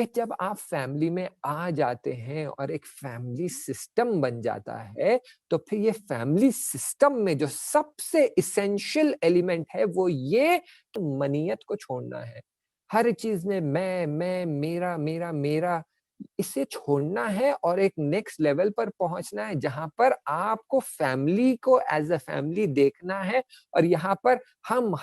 जब आप फैमिली में आ जाते हैं और एक फैमिली सिस्टम बन जाता है, तो फिर ये फैमिली सिस्टम में जो सबसे एसेंशियल एलिमेंट है, वो ये कि मनीयत को छोड़ना है। हर चीज़ में मैं, मेरा, मेरा, मेरा, इसे छोड़ना है और एक नेक्स्ट लेवल पर पहुँचना है, जहाँ पर आपको फैमिली को एज़ अ फैमिली देखना है और यहाँ पर हम,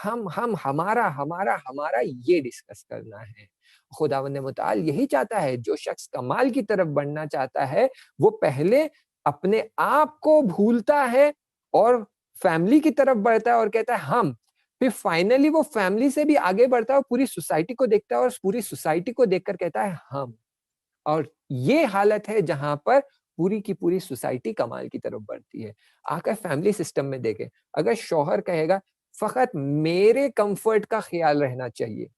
हमारा, हमारा, हमारा ये डिस्कस करना है। खुदावंद मुताल यही चाहता है, जो शख्स कमाल की तरफ बढ़ना चाहता है, वो पहले अपने आप को भूलता है और फैमिली की तरफ बढ़ता है और कहता है हम। फिर फाइनली वो फैमिली से भी आगे बढ़ता है और पूरी सोसाइटी को देखता है और पूरी सोसाइटी को देखकर कहता है हम। और ये हालत है जहाँ पर पूरी की पूरी सोसाइटी कमाल की तरफ बढ़ती है। आकर फैमिली सिस्टम में देखें, अगर शौहर कहेगा फ़क़त मेरे कम्फ़र्ट का ख़्याल रहना चाहिए,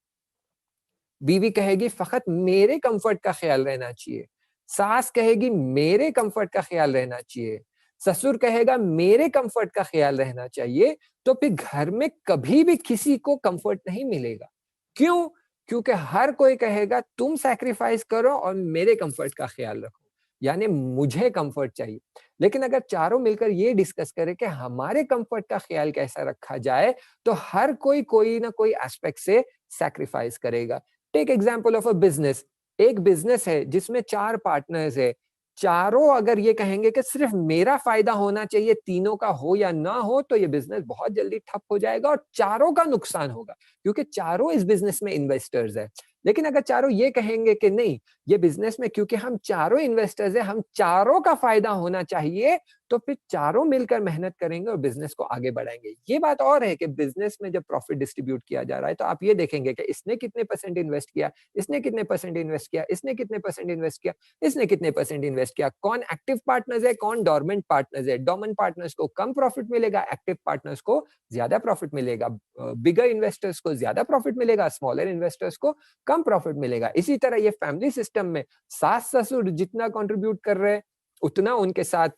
बीवी कहेगी फ़क़त मेरे कम्फ़र्ट का ख़्याल रहना चाहिए, सास कहेगी मेरे कम्फ़र्ट का ख़्याल रहना चाहिए, ससुर कहेगा मेरे कम्फ़र्ट का ख़्याल रहना चाहिए, तो फिर घर में कभी भी किसी को कम्फ़र्ट नहीं मिलेगा। क्यों? क्योंकि हर कोई कहेगा तुम सैक्रिफ़ाइस करो और मेरे कम्फ़र्ट का ख़्याल रखो, यानी मुझे कम्फ़र्ट चाहिए। लेकिन अगर चारों मिलकर ये डिस्कस करें कि हमारे कम्फ़र्ट का ख़्याल कैसा रखा जाए, तो हर कोई ना कोई एस्पेक्ट से सैक्रिफ़ाइस करेगा। Take example of a business. एक बिज़नेस है जिसमें 4 पार्टनर्स हैं। चारों अगर ये कहेंगे कि सिर्फ़ मेरा फ़ायदा होना चाहिए, तीनों का हो या ना हो, तो ये बिज़नेस बहुत जल्दी ठप हो जाएगा और चारों का नुकसान होगा, क्योंकि चारों इस बिज़नेस में इन्वेस्टर्स हैं। लेकिन अगर चारों ये कहेंगे कि नहीं, ये बिज़नेस में क्योंकि हम चारों इन्वेस्टर्स हैं, हम चारों का फ़ायदा होना चाहिए, तो फिर चारों मिलकर मेहनत करेंगे और बिज़नेस को आगे बढ़ाएँगे। ये बात और है कि बिज़नेस में जब प्रॉफ़िट डिस्ट्रीब्यूट किया जा रहा है, तो आप ये देखेंगे कि इसने कितने परसेंट इन्वेस्ट किया, इसने कितने परसेंट इन्वेस्ट किया, इसने कितने परसेंट इन्वेस्ट किया, इसने कितने परसेंट इन्वेस्ट किया, कौन एक्टिव पार्टनर्स है, कौन डोरमेंट पार्टनर्स है। डोरमेंट पार्टनर्स को कम प्रॉफ़िट मिलेगा, एक्टिव पार्टनर्स को ज़्यादा प्रॉफ़िट मिलेगा। बिगर इन्वेस्टर्स को ज़्यादा प्रॉफ़िट मिलेगा, स्मॉलर इन्वेस्टर्स को कम प्रॉफ़िट मिलेगा। इसी तरह ये फैमिली सिस्टम में सास-ससुर जितना कंट्रीब्यूट कर रहे हैं, उतना उनके साथ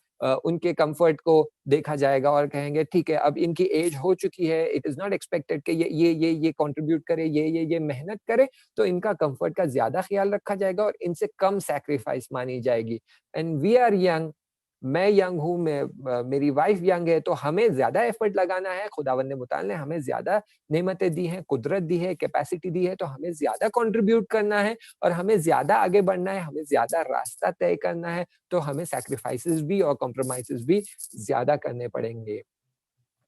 उनके कम्फर्ट को देखा जाएगा और कहेंगे ठीक है, अब इनकी एज हो चुकी है, इट इज़ नॉट एक्सपेक्टेड कि ये कंट्रीब्यूट करे, ये मेहनत करे, तो इनका कम्फर्ट का ज़्यादा ख़्याल रखा जाएगा और इनसे कम सैक्रिफाइस मानी जाएगी। एंड वी आर यंग, मैं यंग हूँ, मेरी वाइफ यंग है, तो हमें ज़्यादा एफर्ट लगाना है, खुदावंद मुताल ने हमें ज़्यादा नेमतें दी हैं, कुदरत दी है, कैपेसिटी दी है, तो हमें ज़्यादा कंट्रीब्यूट करना है और हमें ज़्यादा आगे बढ़ना है, हमें ज़्यादा रास्ता तय करना है, तो हमें सैक्रिफाइसेस भी और कॉम्प्रोमाइज़ेज़ भी ज़्यादा करने पड़ेंगे।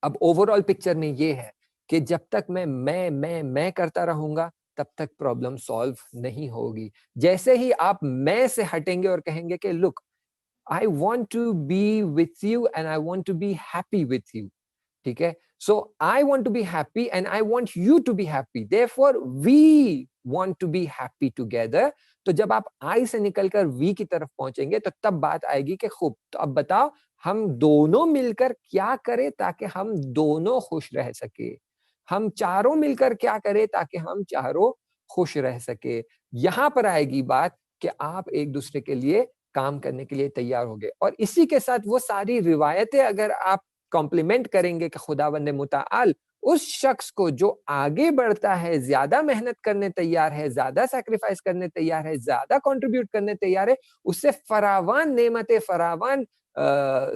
अब ओवरऑल पिक्चर में ये है कि जब तक मैं करता रहूँगा, तब तक प्रॉब्लम सॉल्व नहीं होगी। जैसे ही आप मैं से हटेंगे और कहेंगे कि look, I want to be with you and I want to be happy with you. ठीक है? So I want to be happy and I want you to be happy, therefore we want to be happy together. तो जब आप आई से निकलकर we की तरफ पहुंचेंगे, तो तब बात आएगी कि खूब, तो अब बताओ हम दोनों मिलकर क्या करें ताकि हम दोनों खुश रह सके। हम चारों मिलकर क्या करें ताकि हम चारों खुश रह सके। यहां पर आएगी बात कि आप एक दूसरे के लिए काम करने के लिए तैयार होंगे और इसी के साथ वो सारी रिवायतें अगर आप कॉम्प्लीमेंट करेंगे कि खुदावंद मुताल उस शख्स को जो आगे बढ़ता है, ज़्यादा मेहनत करने तैयार है, ज़्यादा सैक्रिफाइस करने तैयार है, ज़्यादा कंट्रीब्यूट करने तैयार है, उससे फरावान नेमतें, फरावान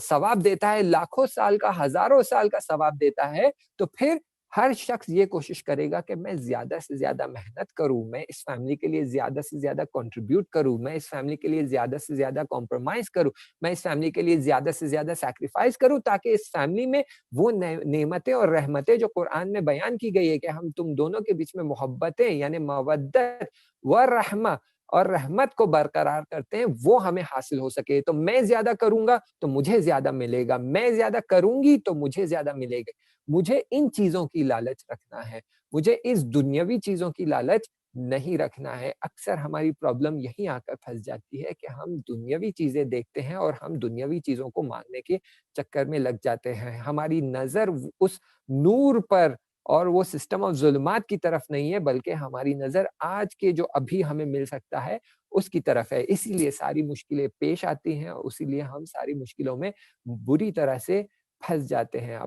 सवाब देता है, लाखों साल का, हज़ारों साल का सवाब देता है, तो फिर हर शख्स ये कोशिश करेगा कि मैं ज़्यादा से ज़्यादा मेहनत करूँ, मैं इस फैमिली के लिए ज़्यादा से ज़्यादा कंट्रीब्यूट करूँ, मैं इस फैमिली के लिए ज़्यादा से ज़्यादा कॉम्प्रोमाइज़ करूँ, मैं इस फैमिली के लिए ज़्यादा से ज़्यादा सैक्रिफाइस करूँ ताकि इस फैमिली में वो नेमतें और रहमतें जो कुरान में बयान की गई है कि हम तुम दोनों के बीच में मोहब्बतें यानी मवद्दत व रहमा और रहमत को बरकरार करते हैं, वो हमें हासिल हो सके। तो मैं ज़्यादा करूँगा, तो मुझे ज़्यादा मिलेगा, मैं ज़्यादा करूँगी, तो मुझे ज़्यादा मिलेगा। मुझे इन चीज़ों की लालच रखना है, मुझे इस दुन्यवी चीज़ों की लालच नहीं रखना है। अक्सर हमारी प्रॉब्लम यहीं आकर फँस जाती है कि हम दुन्यवी चीज़ें देखते हैं और हम दुन्यवी चीज़ों को माँगने के चक्कर में लग जाते हैं। हमारी नज़र उस नूर पर और वो सिस्टम ऑफ ज़ुल्मात की तरफ नहीं है, बल्कि हमारी नज़र आज के जो अभी हमें मिल सकता है, उसकी तरफ है। इसीलिए सारी मुश्किलें पेश आती हैं और इसीलिए हम सारी मुश्किलों में बुरी तरह से फँस जाते हैं।